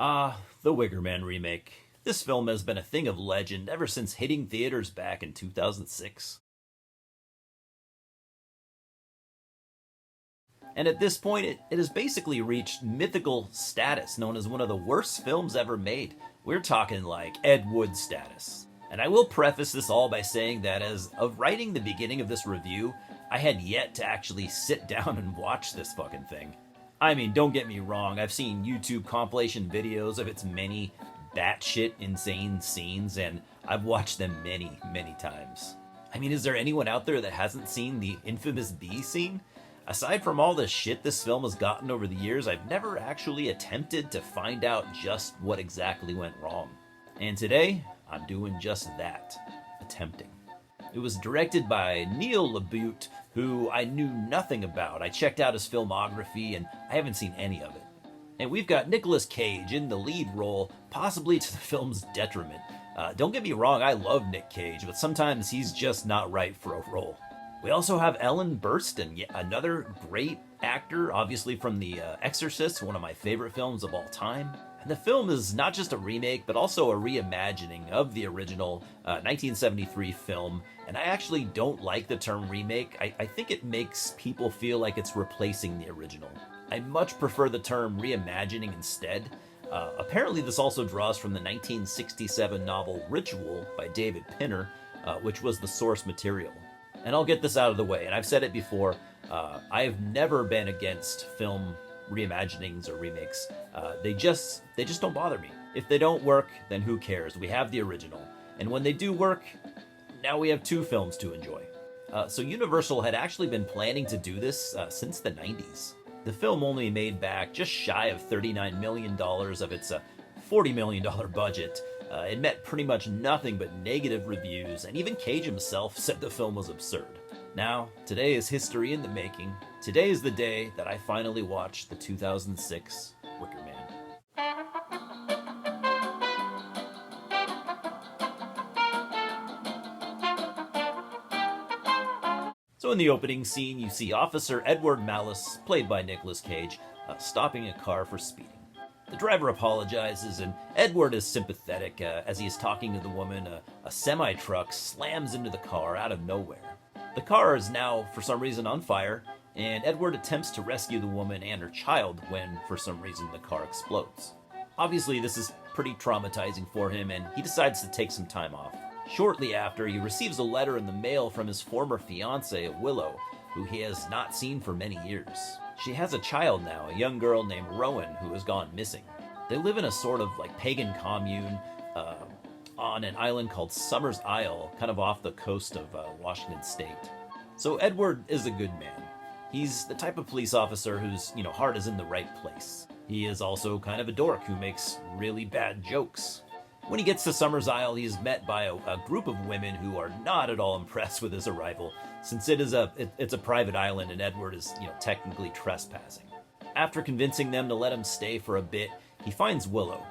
The Wicker remake. This film has been a thing of legend ever since hitting theaters back in 2006. And at this point, it has basically reached mythical status, known as one of the worst films ever made. We're talking like Ed Wood status. And I will preface this all by saying that as of writing the beginning of this review, I had yet to actually sit down and watch this fucking thing. I mean, don't get me wrong, I've seen YouTube compilation videos of its many batshit insane scenes, and I've watched them many, many times. I mean, is there anyone out there that hasn't seen the infamous bee scene? Aside from all the shit this film has gotten over the years, I've never actually attempted to find out just what exactly went wrong. And today, I'm doing just that. Attempting. It was directed by Neil LaBute, who I knew nothing about. I checked out his filmography, and I haven't seen any of it. And we've got Nicolas Cage in the lead role, possibly to the film's detriment. Don't get me wrong, I love Nick Cage, but sometimes he's just not right for a role. We also have Ellen Burstyn, yet another great actor, obviously from The Exorcist, one of my favorite films of all time. And the film is not just a remake, but also a reimagining of the original 1973 film. And I actually don't like the term remake. I think it makes people feel like it's replacing the original. I much prefer the term reimagining instead. Apparently this also draws from the 1967 novel Ritual by David Pinner, which was the source material. And I'll get this out of the way, and I've said it before, I've never been against film reimaginings or remakes. They just don't bother me. If they don't work, then who cares? We have the original. And when they do work, now we have two films to enjoy. So Universal had actually been planning to do this since the 90s. The film only made back just shy of $39 million of its $40 million budget. It met pretty much nothing but negative reviews, and even Cage himself said the film was absurd. Now, today is history in the making. Today is the day that I finally watched the 2006 Wicker Man. So in the opening scene, you see Officer Edward Malice, played by Nicolas Cage, stopping a car for speeding. The driver apologizes, and Edward is sympathetic. As he is talking to the woman, a semi-truck slams into the car out of nowhere. The car is now, for some reason, on fire, and Edward attempts to rescue the woman and her child when, for some reason, the car explodes. Obviously, this is pretty traumatizing for him, and he decides to take some time off. Shortly after, he receives a letter in the mail from his former fiancée, Willow, who he has not seen for many years. She has a child now, a young girl named Rowan, who has gone missing. They live in a sort of like pagan commune on an island called Summers Isle, kind of off the coast of Washington State. So Edward is a good man. He's the type of police officer whose, heart is in the right place. He is also kind of a dork who makes really bad jokes. When he gets to Summers Isle, he is met by a group of women who are not at all impressed with his arrival, since it's a private island and Edward is, technically trespassing. After convincing them to let him stay for a bit, he finds Willow.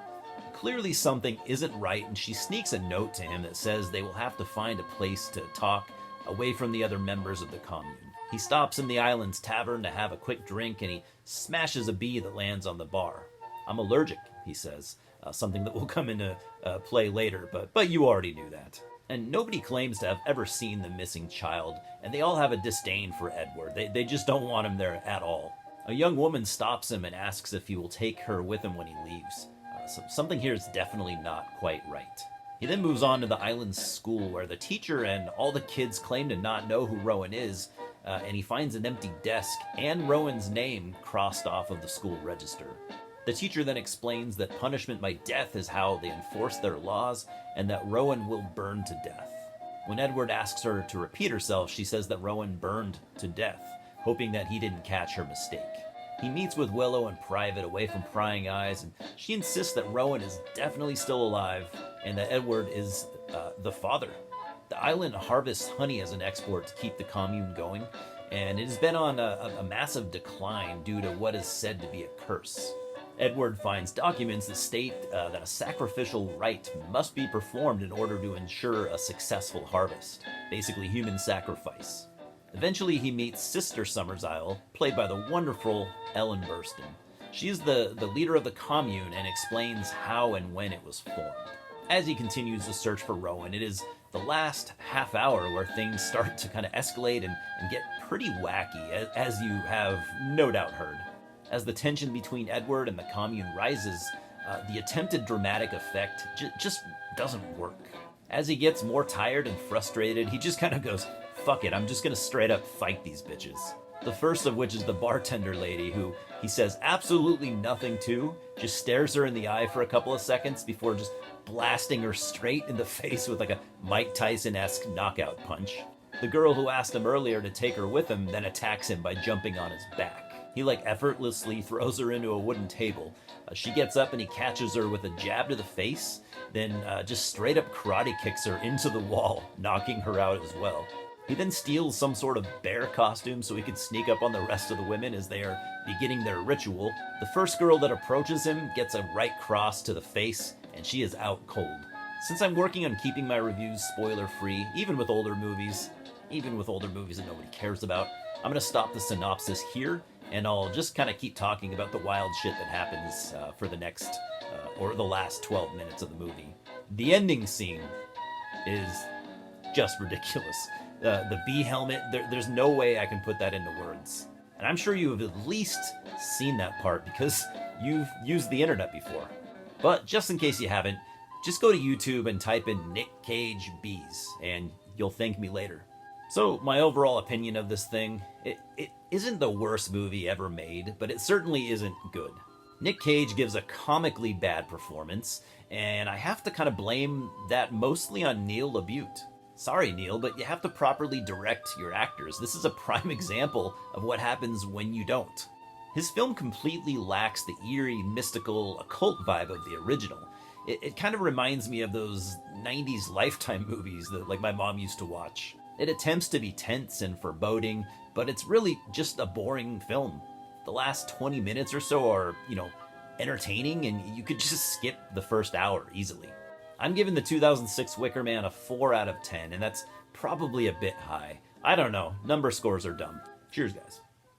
Clearly something isn't right, and she sneaks a note to him that says they will have to find a place to talk away from the other members of the commune. He stops in the island's tavern to have a quick drink, and he smashes a bee that lands on the bar. "I'm allergic," he says, something that will come into play later, but you already knew that. And nobody claims to have ever seen the missing child, and they all have a disdain for Edward. They just don't want him there at all. A young woman stops him and asks if he will take her with him when he leaves. So something here is definitely not quite right. He then moves on to the island's school, where the teacher and all the kids claim to not know who Rowan is, and he finds an empty desk and Rowan's name crossed off of the school register. The teacher then explains that punishment by death is how they enforce their laws, and that Rowan will burn to death. When Edward asks her to repeat herself, she says that Rowan burned to death, hoping that he didn't catch her mistake. He meets with Willow in private, away from prying eyes, and she insists that Rowan is definitely still alive, and that Edward is the father. The island harvests honey as an export to keep the commune going, and it has been on a massive decline due to what is said to be a curse. Edward finds documents that state that a sacrificial rite must be performed in order to ensure a successful harvest, basically human sacrifice. Eventually he meets Sister Summers Isle, played by the wonderful Ellen Burstyn. She's the leader of the commune and explains how and when it was formed. As he continues to search for Rowan, it is the last half hour where things start to kind of escalate and get pretty wacky, as you have no doubt heard. As the tension between Edward and the commune rises, the attempted dramatic effect just doesn't work. As he gets more tired and frustrated, he just kind of goes, fuck it, I'm just gonna straight up fight these bitches. The first of which is the bartender lady, who he says absolutely nothing to, just stares her in the eye for a couple of seconds before just blasting her straight in the face with like a Mike Tyson-esque knockout punch. The girl who asked him earlier to take her with him then attacks him by jumping on his back. He effortlessly throws her into a wooden table. She gets up and he catches her with a jab to the face, then just straight up karate kicks her into the wall, knocking her out as well. He then steals some sort of bear costume so he can sneak up on the rest of the women as they are beginning their ritual. The first girl that approaches him gets a right cross to the face, and she is out cold. Since I'm working on keeping my reviews spoiler-free, even with older movies that nobody cares about, I'm gonna stop the synopsis here, and I'll just kind of keep talking about the wild shit that happens for the next, or the last 12 minutes of the movie. The ending scene is just ridiculous. The bee helmet, there's no way I can put that into words. And I'm sure you have at least seen that part because you've used the internet before. But just in case you haven't, just go to YouTube and type in Nick Cage bees, and you'll thank me later. So, my overall opinion of this thing, it isn't the worst movie ever made, but it certainly isn't good. Nick Cage gives a comically bad performance, and I have to kind of blame that mostly on Neil LaBute. Sorry, Neil, but you have to properly direct your actors. This is a prime example of what happens when you don't. His film completely lacks the eerie, mystical, occult vibe of the original. It kind of reminds me of those 90s Lifetime movies that my mom used to watch. It attempts to be tense and foreboding, but it's really just a boring film. The last 20 minutes or so are, entertaining, and you could just skip the first hour easily. I'm giving the 2006 Wicker Man a 4 out of 10, and that's probably a bit high. I don't know, number scores are dumb. Cheers, guys.